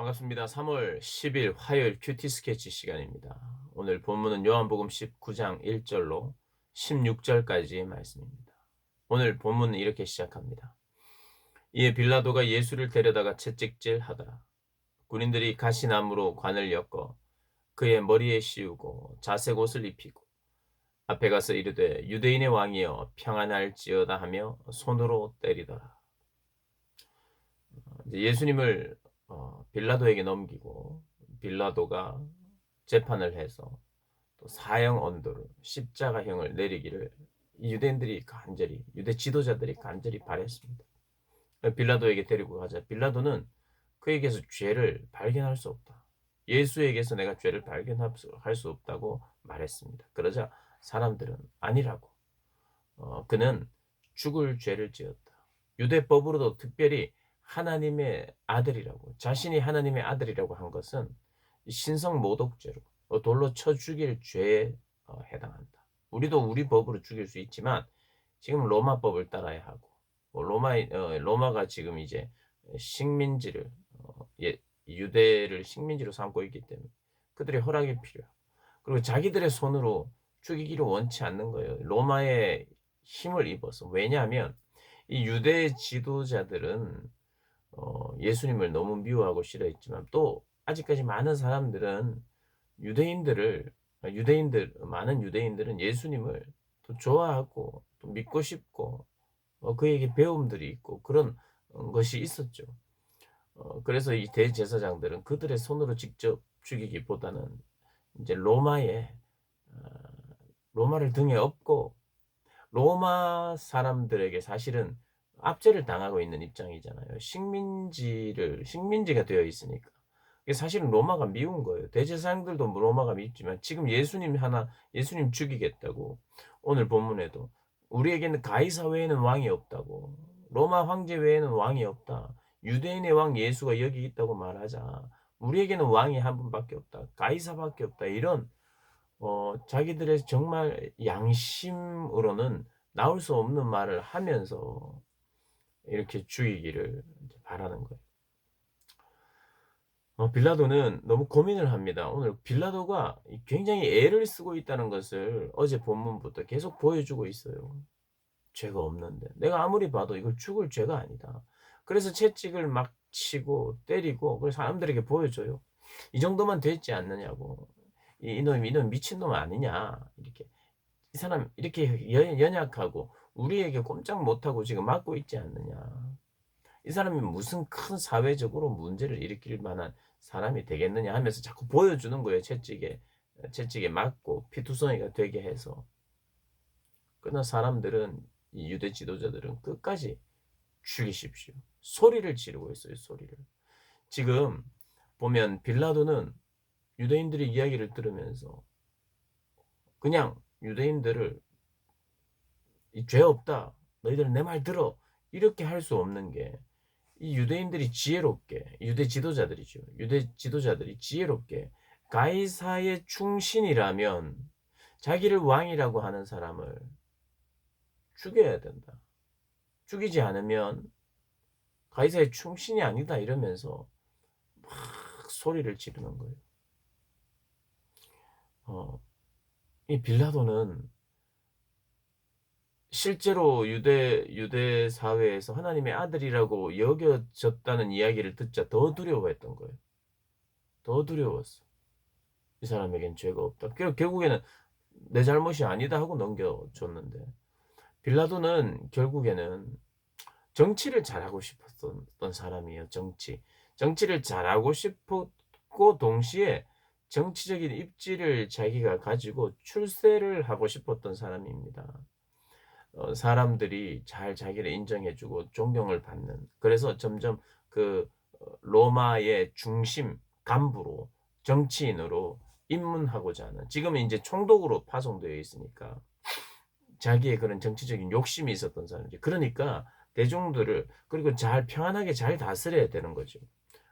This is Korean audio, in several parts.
반갑습니다. 3월 10일 화요일 큐티 스케치 시간입니다. 오늘 본문은 요한복음 19장 1절로 16절까지의 말씀입니다. 오늘 본문은 이렇게 시작합니다. 이에 빌라도가 예수를 데려다가 채찍질하더라. 군인들이 가시나무로 관을 엮어 그의 머리에 씌우고 자색 옷을 입히고 앞에 가서 이르되 유대인의 왕이여 평안할지어다 하며 손으로 때리더라. 이제 예수님을 빌라도에게 넘기고 빌라도가 재판을 해서 또 사형 언도를 십자가형을 내리기를 유대인들이 간절히 유대 지도자들이 간절히 바랬습니다. 빌라도에게 데리고 가자. 빌라도는 그에게서 죄를 발견할 수 없다. 예수에게서 내가 죄를 발견할 수 없다고 말했습니다. 그러자 사람들은 아니라고. 그는 죽을 죄를 지었다. 유대법으로도 특별히 하나님의 아들이라고 자신이 하나님의 아들이라고 한 것은 신성 모독죄로 돌로 쳐 죽일 죄에 해당한다. 우리도 우리 법으로 죽일 수 있지만 지금 로마법을 따라야 하고 로마가 지금 이제 식민지를 유대를 식민지로 삼고 있기 때문에 그들의 허락이 필요하고 그리고 자기들의 손으로 죽이기를 원치 않는 거예요. 로마의 힘을 입어서. 왜냐하면 이 유대 지도자들은 예수님을 너무 미워하고 싫어했지만 또 아직까지 많은 사람들은 유대인들을 많은 유대인들은 예수님을 또 좋아하고 또 믿고 싶고 그에게 배움들이 있고 그런 것이 있었죠. 그래서 이 대제사장들은 그들의 손으로 직접 죽이기보다는 이제 어 로마를 등에 업고 로마 사람들에게 사실은 압제를 당하고 있는 입장이잖아요. 식민지가 되어 있으니까. 이게 사실은 로마가 미운 거예요. 대제사장들도 뭐 로마가 밉지만 지금 예수님 죽이겠다고 오늘 본문에도 우리에게는 가이사 외에는 왕이 없다고. 로마 황제 외에는 왕이 없다. 유대인의 왕 예수가 여기 있다고 말하자. 우리에게는 왕이 한 분밖에 없다. 가이사밖에 없다. 이런 자기들의 정말 양심으로는 나올 수 없는 말을 하면서 이렇게 죽이기를 바라는 거예요. 빌라도는 너무 고민을 합니다. 오늘 빌라도가 굉장히 애를 쓰고 있다는 것을 어제 본문부터 계속 보여주고 있어요. 죄가 없는데. 내가 아무리 봐도 이걸 죽을 죄가 아니다. 그래서 채찍을 막 치고 때리고 그래서 사람들에게 보여줘요. 이 정도만 됐지 않느냐고. 이놈 미친놈 아니냐. 이렇게. 이 사람 이렇게 연약하고 우리에게 꼼짝 못하고 지금 맞고 있지 않느냐. 이 사람이 무슨 큰 사회적으로 문제를 일으킬 만한 사람이 되겠느냐 하면서 자꾸 보여주는 거예요. 채찍에 맞고 피투성이가 되게 해서. 그러나 사람들은 이 유대 지도자들은 끝까지 죽이십시오. 소리를 지르고 있어요. 소리를. 지금 보면 빌라도는 유대인들의 이야기를 들으면서 그냥 유대인들을 죄 없다. 너희들은 내 말 들어. 이렇게 할 수 없는 게 이 유대인들이 지혜롭게 유대 지도자들이죠. 유대 지도자들이 지혜롭게 가이사의 충신이라면 자기를 왕이라고 하는 사람을 죽여야 된다. 죽이지 않으면 가이사의 충신이 아니다 이러면서 막 소리를 지르는 거예요. 이 빌라도는 실제로 유대 사회에서 하나님의 아들이라고 여겨졌다는 이야기를 듣자 더 두려워했던 거예요. 더 두려웠어. 이 사람에겐 죄가 없다. 결국에는 내 잘못이 아니다 하고 넘겨줬는데 빌라도는 결국에는 정치를 잘하고 싶었던 사람이에요. 정치를 잘하고 싶었고 동시에 정치적인 입지를 자기가 가지고 출세를 하고 싶었던 사람입니다. 사람들이 잘 자기를 인정해주고 존경을 받는. 그래서 점점 그 로마의 중심 간부로 정치인으로 입문하고자 하는. 지금은 이제 총독으로 파송되어 있으니까 자기의 그런 정치적인 욕심이 있었던 사람이지. 그러니까 대중들을 그리고 잘 평안하게 잘 다스려야 되는 거죠.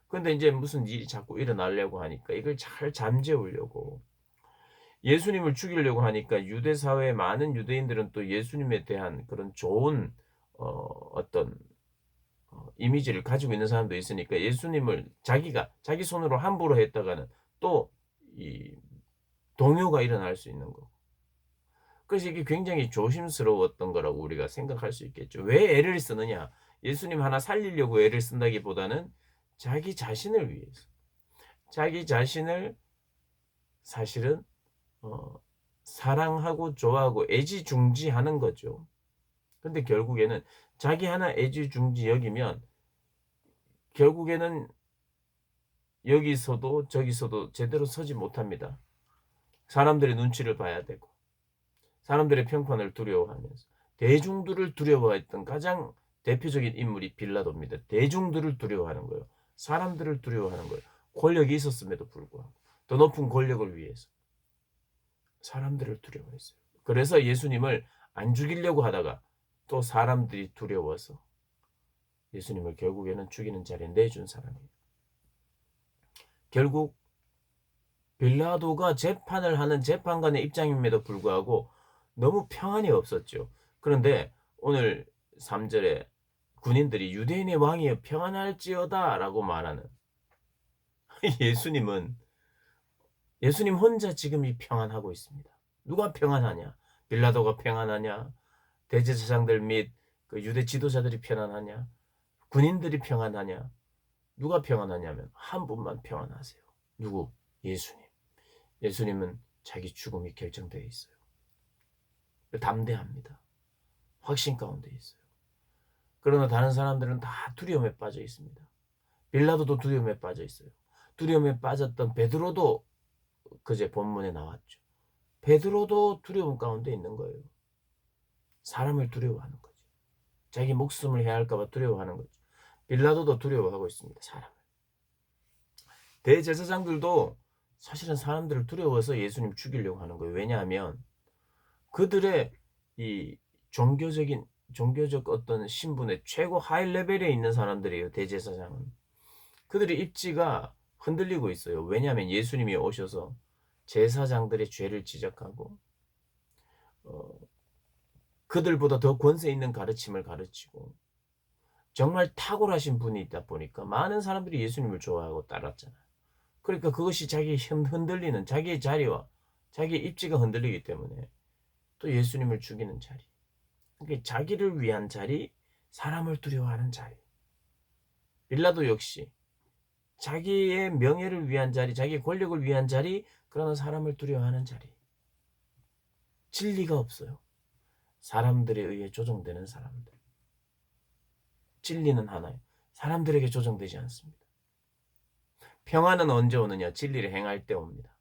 그런데 이제 무슨 일이 자꾸 일어나려고 하니까 이걸 잘 잠재우려고 예수님을 죽이려고 하니까 유대 사회의 많은 유대인들은 또 예수님에 대한 그런 좋은 어떤 이미지를 가지고 있는 사람도 있으니까 예수님을 자기가 자기 손으로 함부로 했다가는 또 이 동요가 일어날 수 있는 거고. 그래서 이게 굉장히 조심스러웠던 거라고 우리가 생각할 수 있겠죠. 왜 애를 쓰느냐? 예수님 하나 살리려고 애를 쓴다기보다는 자기 자신을 위해서. 자기 자신을 사실은 어 사랑하고 좋아하고 애지중지하는 거죠. 근데 결국에는 자기 하나 애지중지 여기면 결국에는 여기서도 저기서도 제대로 서지 못합니다. 사람들의 눈치를 봐야 되고 사람들의 평판을 두려워하면서 대중들을 두려워했던 가장 대표적인 인물이 빌라도입니다. 대중들을 두려워하는 거예요. 사람들을 두려워하는 거예요. 권력이 있었음에도 불구하고 더 높은 권력을 위해서 사람들을 두려워했어요. 그래서 예수님을 안 죽이려고 하다가 또 사람들이 두려워서 예수님을 결국에는 죽이는 자리에 내준 사람이에요. 결국 빌라도가 재판을 하는 재판관의 입장임에도 불구하고 너무 평안이 없었죠. 그런데 오늘 3절에 군인들이 유대인의 왕이여 평안할지어다 라고 말하는 예수님 혼자 지금 이 평안하고 있습니다. 누가 평안하냐? 빌라도가 평안하냐? 대제사장들 및 그 유대 지도자들이 평안하냐? 군인들이 평안하냐? 누가 평안하냐면 한 분만 평안하세요. 누구? 예수님. 예수님은 자기 죽음이 결정되어 있어요. 담대합니다. 확신 가운데 있어요. 그러나 다른 사람들은 다 두려움에 빠져 있습니다. 빌라도도 두려움에 빠져 있어요. 두려움에 빠졌던 베드로도 그제 본문에 나왔죠. 베드로도 두려움 가운데 있는 거예요. 사람을 두려워하는 거죠. 자기 목숨을 해할까 봐 두려워하는 거죠. 빌라도도 두려워하고 있습니다. 사람을. 대제사장들도 사실은 사람들을 두려워서 예수님 죽이려고 하는 거예요. 왜냐하면 그들의 이 종교적 어떤 신분의 최고 하이 레벨에 있는 사람들이에요. 대제사장은. 그들의 입지가 흔들리고 있어요. 왜냐하면 예수님이 오셔서 제사장들의 죄를 지적하고 그들보다 더 권세 있는 가르침을 가르치고 정말 탁월하신 분이 있다 보니까 많은 사람들이 예수님을 좋아하고 따랐잖아요. 그러니까 그것이 자기 흔들리는 자기의 자리와 자기의 입지가 흔들리기 때문에 또 예수님을 죽이는 자리. 그러니까 자기를 위한 자리, 사람을 두려워하는 자리. 빌라도 역시 자기의 명예를 위한 자리, 자기의 권력을 위한 자리, 그러나 사람을 두려워하는 자리. 진리가 없어요. 사람들에 의해 조정되는 사람들. 진리는 하나예요. 사람들에게 조정되지 않습니다. 평안은 언제 오느냐? 진리를 행할 때 옵니다.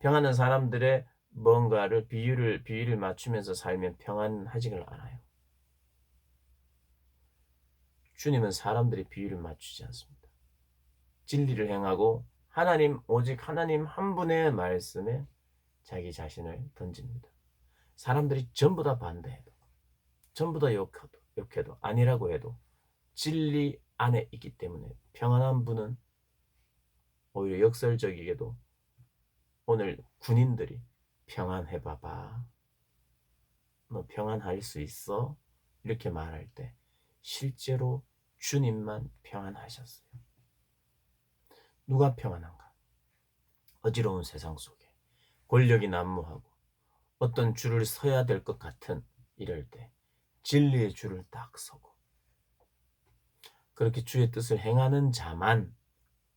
평안은 사람들의 뭔가를 비위를 맞추면서 살면 평안하지를 않아요. 주님은 사람들의 비위를 맞추지 않습니다. 진리를 행하고 오직 하나님 한 분의 말씀에 자기 자신을 던집니다. 사람들이 전부 다 반대해도 전부 다 욕해도 아니라고 해도 진리 안에 있기 때문에 평안한 분은 오히려 역설적이게도 오늘 군인들이 평안해봐봐. 너 평안할 수 있어? 이렇게 말할 때 실제로 주님만 평안하셨어요. 누가 평안한가? 어지러운 세상 속에 권력이 난무하고 어떤 줄을 서야 될 것 같은 이럴 때 진리의 줄을 딱 서고 그렇게 주의 뜻을 행하는 자만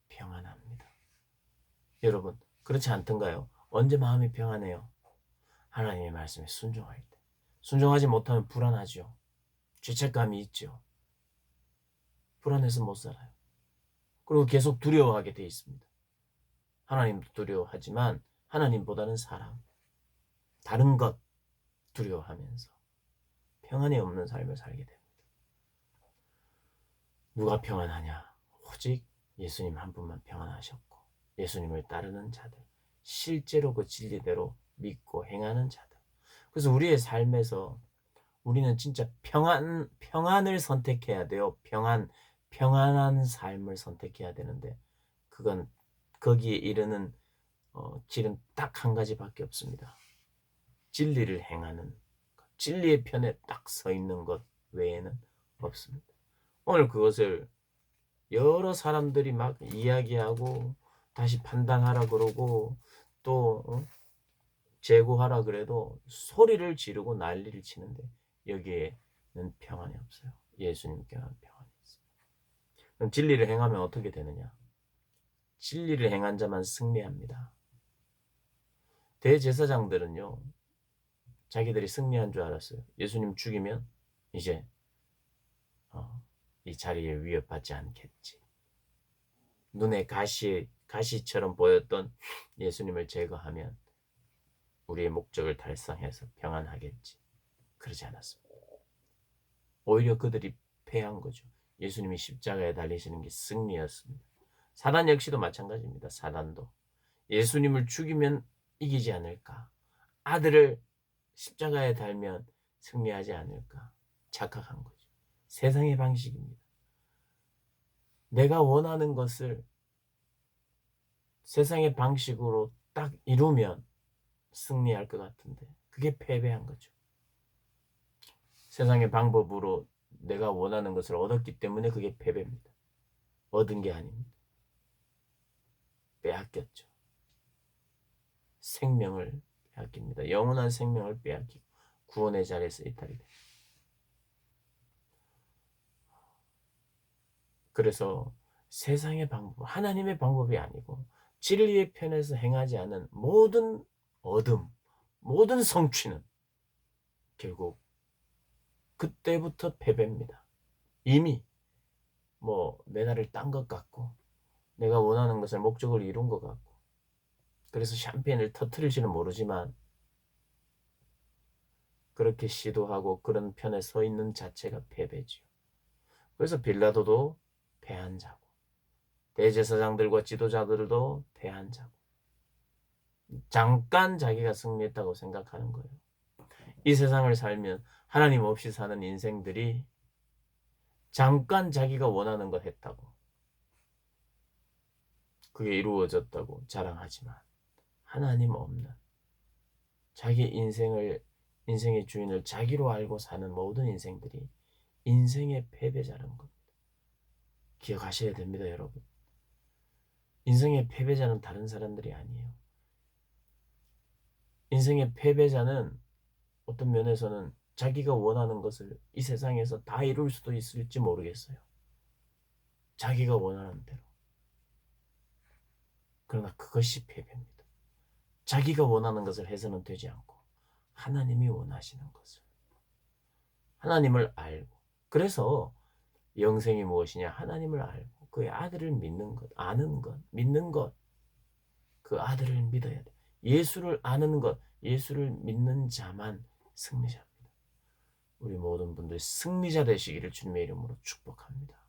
평안합니다. 여러분 그렇지 않던가요? 언제 마음이 평안해요? 하나님의 말씀에 순종할 때. 순종하지 못하면 불안하죠. 죄책감이 있죠. 불안해서 못 살아요. 그리고 계속 두려워하게 돼 있습니다. 하나님도 두려워하지만 하나님보다는 사람, 다른 것 두려워하면서 평안이 없는 삶을 살게 됩니다. 누가 평안하냐? 오직 예수님 한 분만 평안하셨고 예수님을 따르는 자들, 실제로 그 진리대로 믿고 행하는 자들. 그래서 우리의 삶에서 우리는 진짜 평안을 선택해야 돼요. 평안한 삶을 선택해야 되는데 그건 거기에 이르는 길은 딱 한 가지밖에 없습니다. 진리를 행하는 진리의 편에 딱 서 있는 것 외에는 없습니다. 오늘 그것을 여러 사람들이 막 이야기하고 다시 판단하라 그러고 또 재고하라 그래도 소리를 지르고 난리를 치는데 여기에는 평안이 없어요. 예수님께만 평안이 있어요. 그럼 진리를 행하면 어떻게 되느냐? 진리를 행한 자만 승리합니다. 대제사장들은요, 자기들이 승리한 줄 알았어요. 예수님 죽이면 이제 이 자리에 위협받지 않겠지. 눈에 가시처럼 보였던 예수님을 제거하면 우리의 목적을 달성해서 평안하겠지. 그러지 않았습니다. 오히려 그들이 패한 거죠. 예수님이 십자가에 달리시는 게 승리였습니다. 사단 역시도 마찬가지입니다. 사단도 예수님을 죽이면 이기지 않을까, 아들을 십자가에 달면 승리하지 않을까 착각한 거죠. 세상의 방식입니다. 내가 원하는 것을 세상의 방식으로 딱 이루면 승리할 것 같은데 그게 패배한 거죠. 세상의 방법으로 내가 원하는 것을 얻었기 때문에 그게 패배입니다. 얻은 게 아닙니다. 빼앗겼죠. 생명을 빼앗깁니다. 영원한 생명을 빼앗기고 구원의 자리에서 이탈이 됩니다. 그래서 세상의 방법, 하나님의 방법이 아니고 진리의 편에서 행하지 않은 모든 얻음, 모든 성취는 결국 그때부터 패배입니다. 이미 메달을 딴 것 같고 내가 원하는 것을 목적을 이룬 것 같고 그래서 샴페인을 터트릴지는 모르지만 그렇게 시도하고 그런 편에 서 있는 자체가 패배지요. 그래서 빌라도도 패한 자고 대제사장들과 지도자들도 패한 자고 잠깐 자기가 승리했다고 생각하는 거예요. 이 세상을 살면 하나님 없이 사는 인생들이 잠깐 자기가 원하는 것 했다고 그게 이루어졌다고 자랑하지만 하나님 없는 자기 인생의 주인을 자기로 알고 사는 모든 인생들이 인생의 패배자라는 겁니다. 기억하셔야 됩니다, 여러분. 인생의 패배자는 다른 사람들이 아니에요. 인생의 패배자는 어떤 면에서는 자기가 원하는 것을 이 세상에서 다 이룰 수도 있을지 모르겠어요. 자기가 원하는 대로. 그러나 그것이 패배입니다. 자기가 원하는 것을 해서는 되지 않고 하나님이 원하시는 것을. 하나님을 알고. 그래서 영생이 무엇이냐? 하나님을 알고 그의 아들을 믿는 것, 아는 것, 믿는 것. 그 아들을 믿어야 돼. 예수를 아는 것, 예수를 믿는 자만 승리자입니다. 우리 모든 분들 승리자 되시기를 주님의 이름으로 축복합니다.